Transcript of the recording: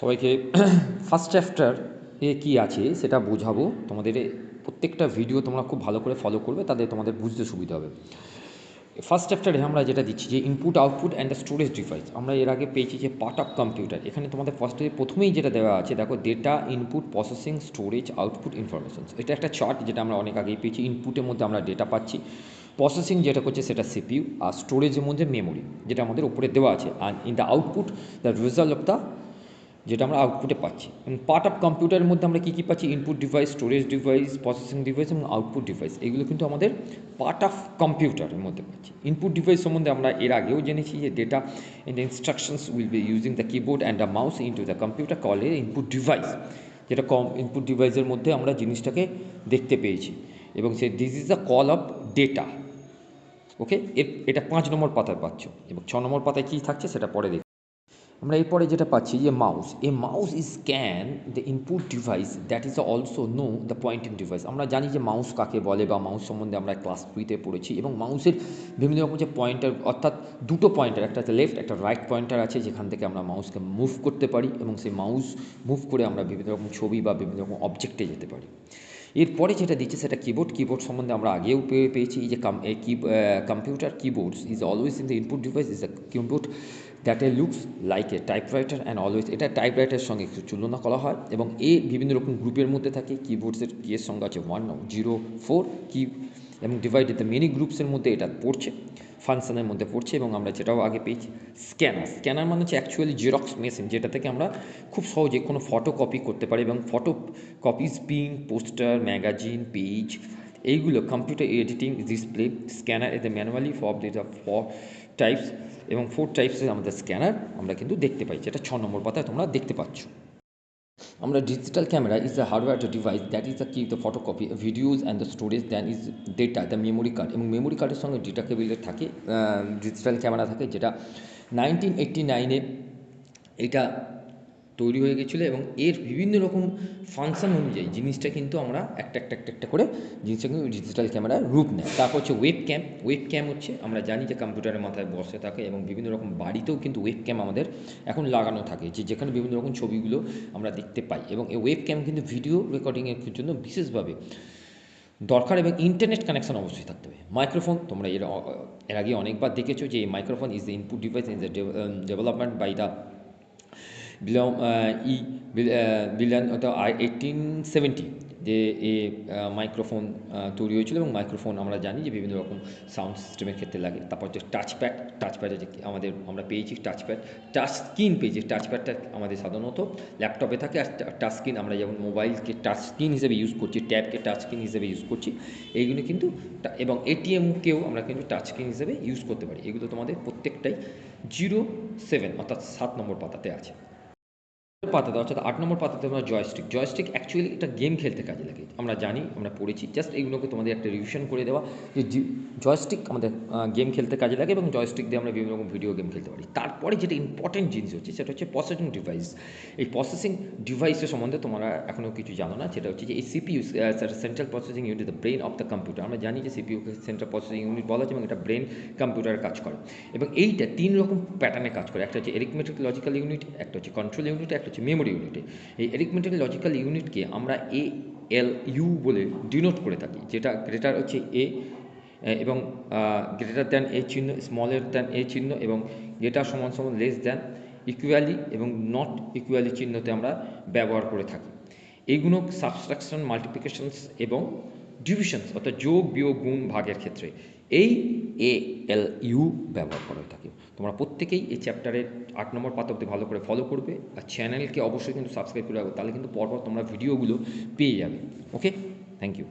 সবাইকে first chapter এ কী আছে সেটা বোঝাবো তোমাদের। প্রত্যেকটা ভিডিও তোমরা খুব ভালো করে ফলো করবে, তাদের তোমাদের বুঝতে সুবিধা হবে। ফার্স্ট চ্যাপ্টারে আমরা যেটা দিচ্ছি যে input output and the storage device. আমরা এর আগে পেয়েছি যে পার্ট অফ কম্পিউটার। এখানে তোমাদের প্রথমেই যেটা দেওয়া আছে দেখো, data input processing storage output informations. এটা একটা চার্ট যেটা আমরা অনেক আগেই পেয়েছি। ইনপুটের মধ্যে আমরা ডেটা পাচ্ছি, প্রসেসিং যেটা করছে সেটা সিপিইউ, আর স্টোরেজের মধ্যে মেমোরি যেটা আমাদের উপরে দেওয়া আছে। আর in the output the result of the, যেটা আমরা আউটপুটে পাচ্ছি। এবং পার্ট অফ কম্পিউটারের মধ্যে আমরা কী কী পাচ্ছি? Input device, storage device, processing device এবং আউটপুট ডিভাইস। এগুলো কিন্তু আমাদের পার্ট অফ কম্পিউটারের মধ্যে পাচ্ছি। ইনপুট ডিভাইস সম্বন্ধে আমরা এর আগেও জেনেছি যে data in the instructions will be using the keyboard and the mouse into the computer call a input device. যেটা ইনপুট ডিভাইসের মধ্যে আমরা জিনিসটাকে দেখতে পেয়েছি। এবং সে this is the call of data. Okay, এটা 5 নম্বর পাতায় পাচ্ছ, এবং 6 নম্বর পাতায় কী থাকছে সেটা পরে দেখ। আমরা এরপরে যেটা পাচ্ছি যে mouse. A mouse is scan the input device that is also know the pointing device. আমরা জানি যে মাউস কাকে বলে, বা মাউস সম্বন্ধে আমরা ক্লাস 3-তে পড়েছি। এবং মাউসের বিভিন্ন রকম যে পয়েন্টার, অর্থাৎ দুটো পয়েন্টার, একটা লেফট একটা রাইট পয়েন্টার আছে, যেখান থেকে আমরা মাউসকে মুভ করতে পারি, এবং সেই মাউস মুভ করে আমরা বিভিন্ন রকম ছবি বা বিভিন্ন রকম অবজেক্টে যেতে পারি। এরপরে যেটা দিচ্ছে সেটা কিবোর্ড। কিবোর্ড সম্বন্ধে আমরা আগেও পেয়েছি যে computer keyboards is always in the input device is the keyboard that looks like a typewriter and always. এটা টাইপরাইটারের সঙ্গে একটু তুলনা করা হয়, এবং বিভিন্ন রকম গ্রুপের মধ্যে থাকে। কিবোর্ডসের কিয়ের সংখ্যা আছে 1, 0, 4 কি, এবং ডিভাইডেড দ্য মেনি গ্রুপসের মধ্যে এটা পড়ছে, ফাংশনের মধ্যে পড়ছে। এবং আমরা যেটাও আগে পেয়েছি স্ক্যানার। স্ক্যানার মানে হচ্ছে অ্যাকচুয়ালি জেরক্স মেশিন, যেটা থেকে আমরা খুব সহজে কোনো ফটো কপি করতে পারি, এবং photo copies, ping, poster, magazine, page, এইগুলো কম্পিউটার এডিটিং, ডিসপ্লে। স্ক্যানার এতে ম্যানুয়ালি ফর ডেটা 4 টাইপস, এবং 4 টাইপসের আমাদের স্ক্যানার আমরা কিন্তু দেখতে পাই, যেটা 6 নম্বর পাতায় তোমরা দেখতে পাচ্ছ। আমরা digital camera is the hardware device that is the key the photocopy videos and the storage than is data the memory card. এবং মেমোরি কার্ডের সঙ্গে ডেটা কেবিলের থাকে, ডিজিটাল ক্যামেরা থাকে, যেটা 1989-এ এটা তৈরি হয়ে গেছিলো। এবং এর বিভিন্ন রকম ফাংশন অনুযায়ী জিনিসটা কিন্তু আমরা একটা করে জিনিসটা কিন্তু ডিজিটাল ক্যামেরার রূপ নেয়। তারপর হচ্ছে ওয়েব ক্যাম। ওয়েব ক্যাম হচ্ছে, আমরা জানি যে কম্পিউটারের মাথায় বসে থাকে, এবং বিভিন্ন রকম বাড়িতেও কিন্তু ওয়েব ক্যাম আমাদের এখন লাগানো থাকে, যেখানে বিভিন্ন রকম ছবিগুলো আমরা দেখতে পাই। এবং এই ওয়েব ক্যাম কিন্তু ভিডিও রেকর্ডিংয়ের জন্য বিশেষভাবে দরকার, এবং ইন্টারনেট কানেকশন অবশ্যই থাকতে হবে। মাইক্রোফোন, তোমরা এর আগে অনেকবার দেখেছো যে microphone is the input device in the development by the billion, অর্থাৎ 1870 যে মাইক্রোফোন তৈরি হয়েছিল। এবং মাইক্রোফোন আমরা জানি যে বিভিন্ন রকম সাউন্ড সিস্টেমের ক্ষেত্রে লাগে। তারপর হচ্ছে টাচপ্যাডে যে আমরা পেয়েছি টাচপ্যাড, টাচ স্ক্রিন পেয়েছি। টাচপ্যাডটা আমাদের সাধারণত ল্যাপটপে থাকে, আর টাচ স্ক্রিন আমরা যেমন মোবাইলকে টাচ স্ক্রিন হিসেবে ইউজ করছি, ট্যাবকে টাচ স্ক্রিন হিসেবে ইউজ করছি, এইগুলো কিন্তু, এবং এটিএমকেও আমরা কিন্তু টাচ স্ক্রিন হিসেবে ইউজ করতে পারি। এগুলো তোমাদের প্রত্যেকটাই 07 অর্থাৎ 7 নম্বর পাতাতে আছে। পাতাতে, অর্থাৎ 8 নম্বর পাতাতে আমরা জয়স্টিক অ্যাকচুয়ালি এটা গেম খেলতে কাজে লাগে। আমরা জানি, আমরা পড়েছি, জাস্ট এইগুলোকে তোমাদের একটা রিভিশন করে দেওয়া যে জয়স্টিক আমাদের গেম খেলতে কাজে লাগে, এবং জয়স্টিক দিয়ে আমরা বিভিন্ন রকম ভিডিও গেম খেলতে পারি। তারপরে যেটা ইম্পর্টেন্ট জিনিস হচ্ছে সেটা হচ্ছে প্রসেসিং ডিভাইস। এই প্রসেসিং ডিভাইসের সম্বন্ধে তোমরা এখনও কিছু জানো না, সেটা হচ্ছে যে এই CPU, central processing unit, the brain of the computer. আমরা জানি যে সিপিইউকে সেন্ট্রাল প্রসেসিং ইউনিট বলা হচ্ছে, এবং এটা ব্রেন কম্পিউটারে কাজ করে। এবং এইটা 3 রকম প্যাটার্নে কাজ করে। একটা হচ্ছে এরিথমেটিক লজিক্যাল ইউনিট, একটা হচ্ছে কন্ট্রোল ইউনিট, একটা হচ্ছে মেমোরি ইউনিটে। এই এরিথমেটিক লজিক্যাল ইউনিটকে আমরা ALU বলে ডিনোট করে থাকি, যেটা গ্রেটার হচ্ছে এ, এবং গ্রেটার দ্যান এ চিহ্ন, স্মলের দ্যান এ চিহ্ন, এবং গ্রেটার সমান সমান লেস দ্যান, ইকুয়ালি এবং নট ইকুয়ালি চিহ্নতে আমরা ব্যবহার করে থাকি। এইগুলো সাবস্ট্রাকশন, মাল্টিপ্লিকেশনস এবং ডিভিশনস, অর্থাৎ যোগ, বিয়োগ, গুণ, ভাগের ক্ষেত্রে এই ALU ব্যবহার করা হয়ে থাকে। তোমরা প্রত্যেকেই এই চ্যাপ্টারের 8 নম্বর পাতা অবধি ভালো করে ফলো করবে, আর চ্যানেলকে অবশ্যই কিন্তু সাবস্ক্রাইব করে রাখবে, তাহলে কিন্তু পরপর তোমরা ভিডিওগুলো পেয়ে যাবে। ওকে, থ্যাংক ইউ।